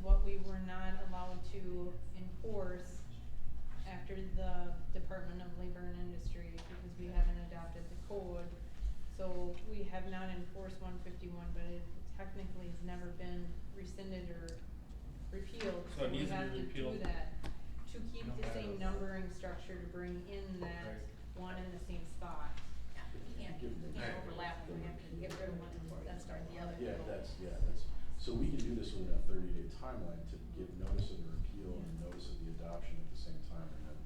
what we were not allowed to enforce after the Department of Labor and Industry, because we haven't adopted the code. So we have not enforced 151, but it technically has never been rescinded or repealed, So it we needs to be have to do repealed that. To keep no the matter same what. numbering structure to bring in that Right. one in the same spot. Yeah, you can't Right. overlap, we have to get rid of one before you start the other. Yeah, that's, so we can do this within a 30-day timeline to give notice of the repeal and notice of the adoption at the same time, and then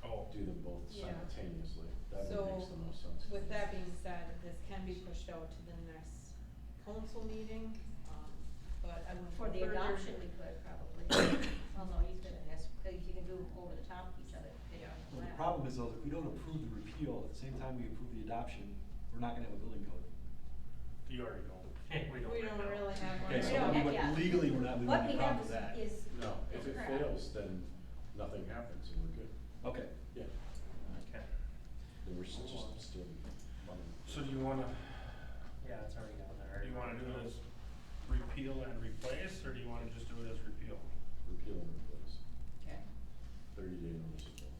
Oh. do them both Yeah. simultaneously. That So, makes the most sense. with that being said, this can be pushed out to the next council meeting, but I wouldn't For go the further. adoption, we could probably, although you could, you can do over the top of each other. Yeah. Well, the problem is though, if we don't approve the repeal, at the same time we approve the adoption, we're not gonna have a building code. You already know. We don't really have one. Okay, so don't we have would- yet. legally, we What wouldn't we have a have problem with that. is. No, if it crap. fails, then nothing happens and we're good. Okay. Yeah, Okay. then we're just still running. So do you wanna, Yeah, it's already down there. do you wanna do it as repeal and replace, or do you wanna just do it as repeal? Repeal and replace, Okay. 30-day notice of vote.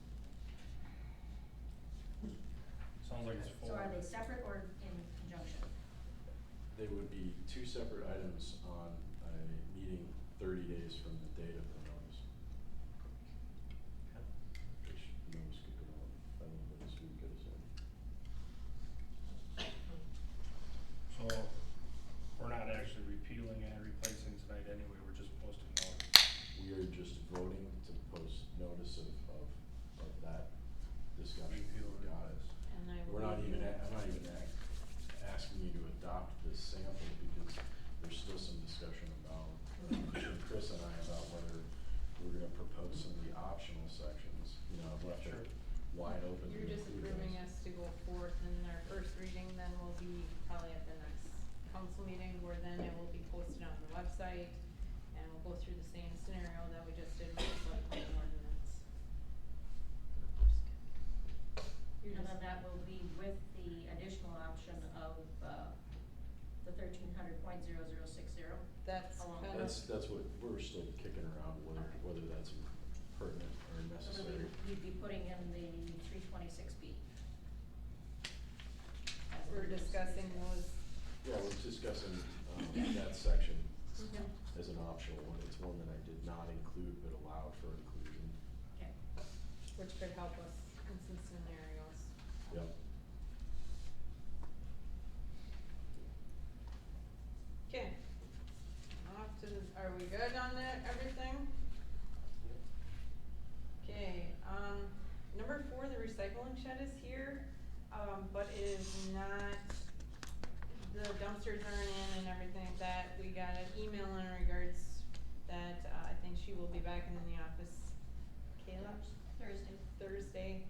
Sounds like it's full. So are they separate or in conjunction? They would be two separate items on a meeting 30 days from the date of the notice. Which notice could go on, I don't know, this week or so. So, we're not actually repealing and replacing tonight anyway, we're just posting notice. We are just voting to post notice of that discussion. Repeal and Got it. replace. And I will We're not leave even, you- I'm not even asking you to adopt this sample because there's still some discussion about, between Chris and I, about whether we're gonna propose some of the optional sections. You know, I've left Sure. it wide open. to You're just include approving those. us to go forth, and our first reading then will be probably at the next council meeting, where then it will be posted on the website, and we'll go through the same scenario that we just did with the floodplain ordinance. You're And just- then that will be with the additional option of, the 1300.0060. That's How long? kind of. That's what, we're still kicking around whether that's pertinent or So necessary. we'd be putting in the 326B. We're discussing those. Yeah, we're discussing, that section Mhm. as an optional one. It's one that I did not include but allowed for inclusion. Okay. Which could help us in some scenarios. Yep. Okay. Off to the, are we good on that, everything? Okay, number 4, the recycling shed is here, but it is not, the dumpsters aren't in and everything like that. We got an email in regards that, I think she will be back in the office, Kayla? Thursday,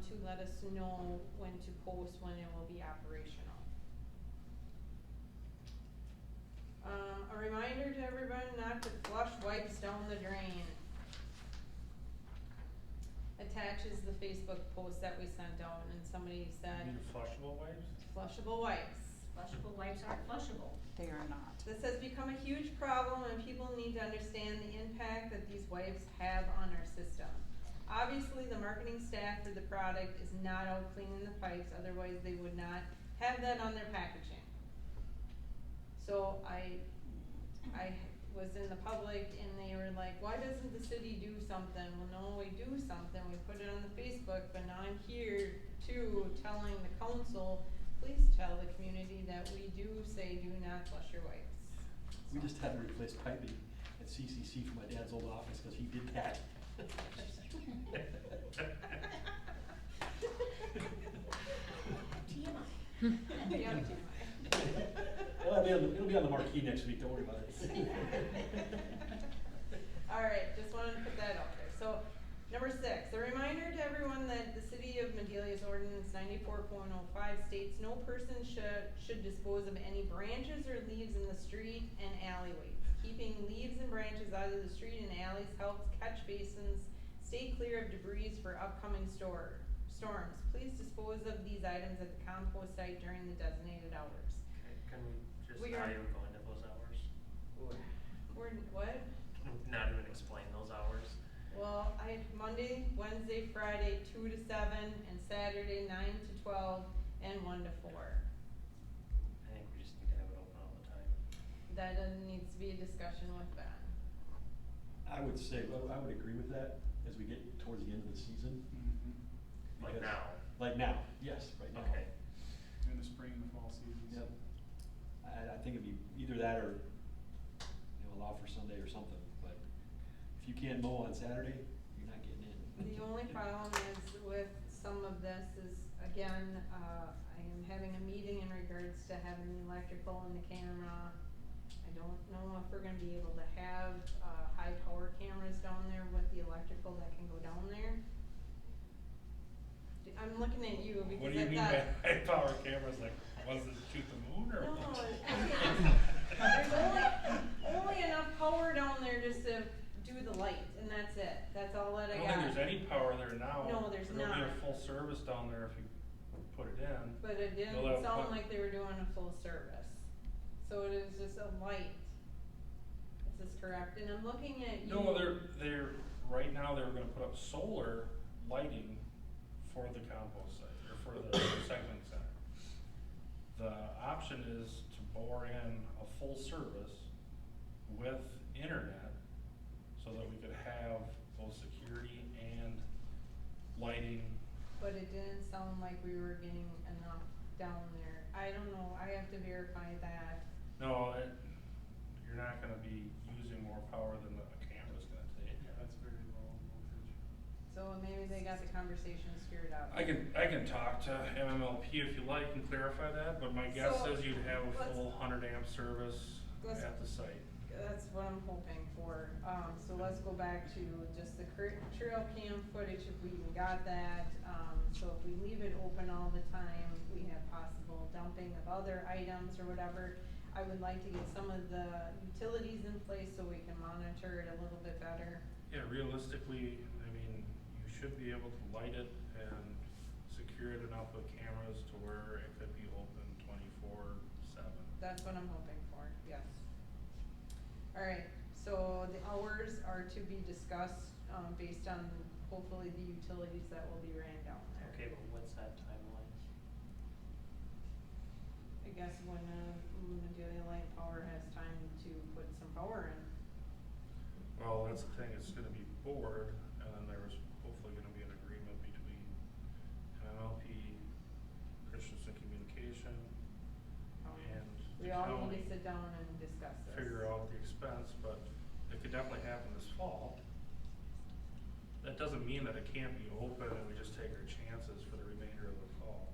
to let us know when to post, when it will be operational. A reminder to everyone not to flush wipes down the drain. Attaches the Facebook post that we sent out, and somebody said, You mean flushable wipes? flushable wipes. Flushable wipes aren't flushable. They are not. This has become a huge problem, and people need to understand the impact that these wipes have on our system. Obviously, the marketing staff for the product is not out cleaning the pipes, otherwise they would not have that on their packaging. So I was in the public and they were like, why doesn't the city do something? Well, no, we do something, we put it on the Facebook, but now I'm here too, telling the council, please tell the community that we do say do not flush your wipes. We just had to replace piping at CCC for my dad's old office, cause he did that. Yeah, Well, it'll be on the marquee next week, don't worry about it. Alright, just wanted to put that out there. So, number 6, a reminder to everyone that the City of Medelia's ordinance 94.05 states no person should dispose of any branches or leaves in the street and alleyways. Keeping leaves and branches out of the street and alleys helps catch basins, stay clear of debris for upcoming storms. Please dispose of these items at the compost site during the designated hours. Okay, can we just We not are- even go into those hours? We're, what? Can Monday, Wednesday, Friday, 2 to 7, and Saturday, 9 to 12, and 1 to 4. I think we just need to have it open all the time. That needs to be a discussion with Ben. I would say, well, I would agree with that as we get towards the end of the season. Like because- now? Like now, yes, right now. Okay. In the spring and the fall seasons. Yep. I think it'd be either that or, allow for Sunday or something, but if you can't mow on Saturday, you're not getting in. The only problem is with some of this is, again, I am having a meeting in regards to having the electrical and the camera. I don't know if we're gonna be able to have, high power cameras down there with the electrical that can go down there. I'm looking at you because What do you mean by high power cameras, like, what is it, shoot the moon or? No, what? there's only enough power down there just to do the light, and that's it. That's all that I I got. don't think there's any power there now. No, there's There'll be not. a full service down there if you put it in. But it didn't You'll have sound plen- like they were doing a full service. So it is just a light. Is this correct? And I'm looking at you. No, they're, right now they're gonna put up solar lighting for the compost site, or for the recycling center. The option is to bore in a full service with internet, so that we could have both security and lighting. But it didn't sound like we were getting enough down there. I don't know, I have to verify that. No, you're not gonna be using more power than the camera's gonna take. Yeah, that's very low voltage. So maybe they got the conversation screwed up. I can talk to MMLP if you like and clarify that, but my guess So, is you'd have a let's- full 100 amp service let's- at the site. That's what I'm hoping for. So let's go back to just the trail cam footage, if we even got that. So if we leave it open all the time, we have possible dumping of other items or whatever. I would like to get some of the utilities in place so we can monitor it a little bit better. Yeah, realistically, I mean, you should be able to light it and secure it enough with cameras to where it could be open 24/7. That's what I'm hoping for, yes. Alright, so the hours are to be discussed, based on hopefully the utilities that will be ran down there. Okay, but what's that timeline? I guess when, Medelia Light Power has time to put some power in. Well, that's the thing, it's gonna be bored, and then there's hopefully gonna be an agreement between MMLP, Christensen Communication, and We the all need county. to sit down and discuss this. Figure out the expense, but it could definitely happen this fall. That doesn't mean that it can't be open and we just take our chances for the remainder of the fall.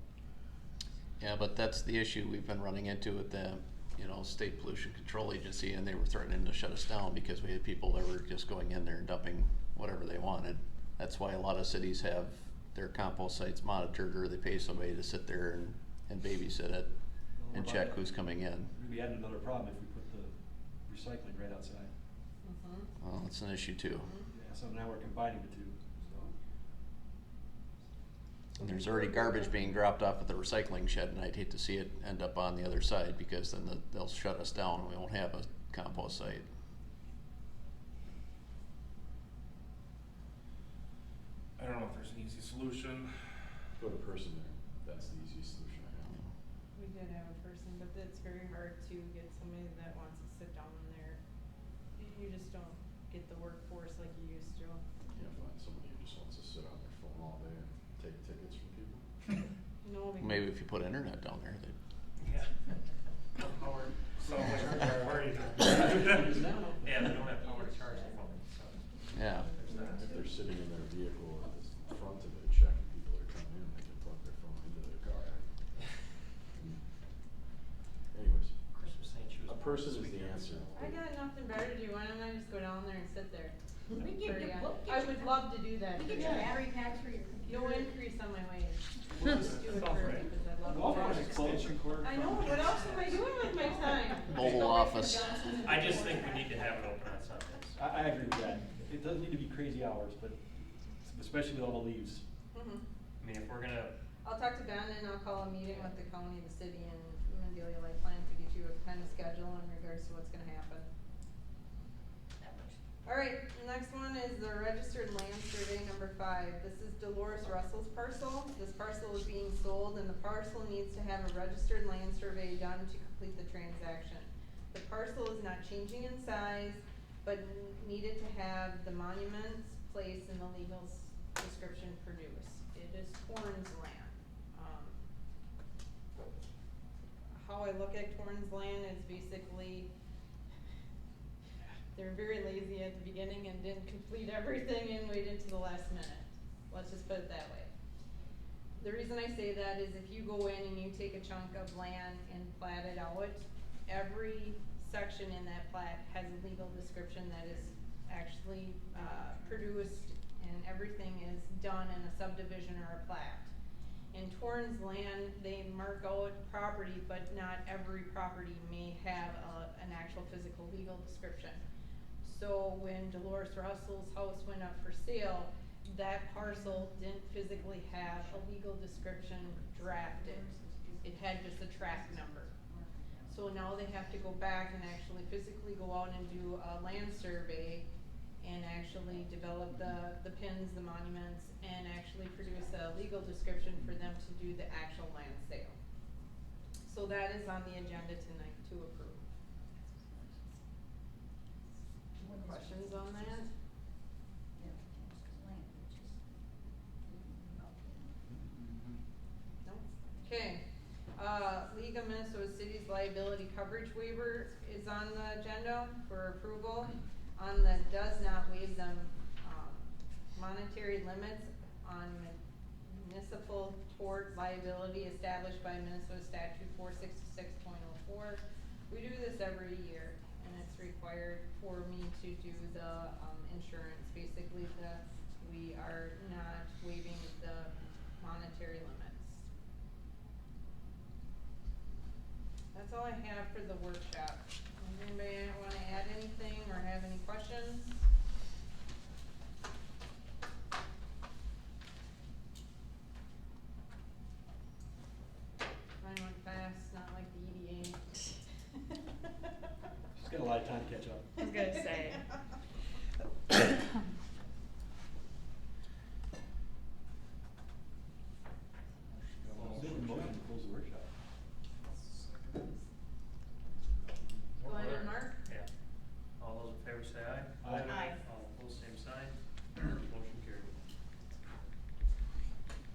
Yeah, but that's the issue we've been running into with the, State Pollution Control Agency, and they were threatening to shut us down because we had people that were just going in there and dumping whatever they wanted. That's why a lot of cities have their compost sites monitored, or they pay somebody to sit there and babysit it and check who's coming in. We're gonna be adding another problem if we put the recycling right outside. Mhm. Well, it's an issue too. Yeah, so now we're combining the two, so. And there's already garbage being dropped off at the recycling shed, and I'd hate to see it end up on the other side, because then they'll shut us down and we won't have a compost site. I don't know if there's an easy solution. Put a person there, that's the easiest solution I have. We did have a person, but it's very hard to get somebody that wants to sit down in there. You just don't get the workforce like you used to. You can't find somebody who just wants to sit on their phone all day and take tickets from people. No, because Maybe if you put internet down there, they Yeah. Power. So much Where you Now. Yeah, they don't have power to charge their phone, so. yeah. There's that. If they're sitting in their vehicle at the front of it, checking people that are coming in, they can plug their phone into their car. Anyways, Chris was saying she was. a person is this the weekend, answer. so- I got nothing better to do. Why don't I just go down there and sit there? We For get, ya. we'll get I you- would love to do that. We for get you ya. battery packs for your computer. No increase on my wage. We'll just do it for me, because I love Golf course it. is closed. I know, what else am I doing with my time? Mobile office. I just think we need to have it open on Sundays. I agree with that. It doesn't need to be crazy hours, but especially with all the leaves. Mhm. I mean, if we're gonna, I'll talk to Ben and I'll call a meeting with the county, the city, and Medelia Light Plan to get you a kind of schedule in regards to what's gonna happen. That much. Alright, next one is the registered land survey 5, this is Dolores Russell's parcel. This parcel is being sold and the parcel needs to have a registered land survey done to complete the transaction. The parcel is not changing in size, but needed to have the monuments placed and the legal description produced. It is Torrens land. How I look at Torrens land is basically, they were very lazy at the beginning and didn't complete everything and waited to the last minute. Let's just put it that way. The reason I say that is if you go in and you take a chunk of land and plat it out, every section in that plat has a legal description that is actually produced, and everything is done in a subdivision or a plat. In Torrens land, they mark out property, but not every property may have an actual physical legal description. So when Dolores Russell's house went up for sale, that parcel didn't physically have a legal description drafted. It had just a tract number. So now they have to go back and actually physically go out and do a land survey and actually develop the pins, the monuments, and actually produce a legal description for them to do the actual land sale. So that is on the agenda tonight to approve. Questions on that? No? Okay. League of Minnesota Cities liability coverage waiver is on the agenda for approval. On the does not waive them, monetary limits on municipal tort liability established by Minnesota Statute 466.04. We do this every year, and it's required for me to do the insurance. Basically, we are not waiving the monetary limits. That's all I have for the workshop. Does anybody want to add anything or have any questions? Mine went fast, not like the EDA. She's got a lot of time to catch up. I was gonna say.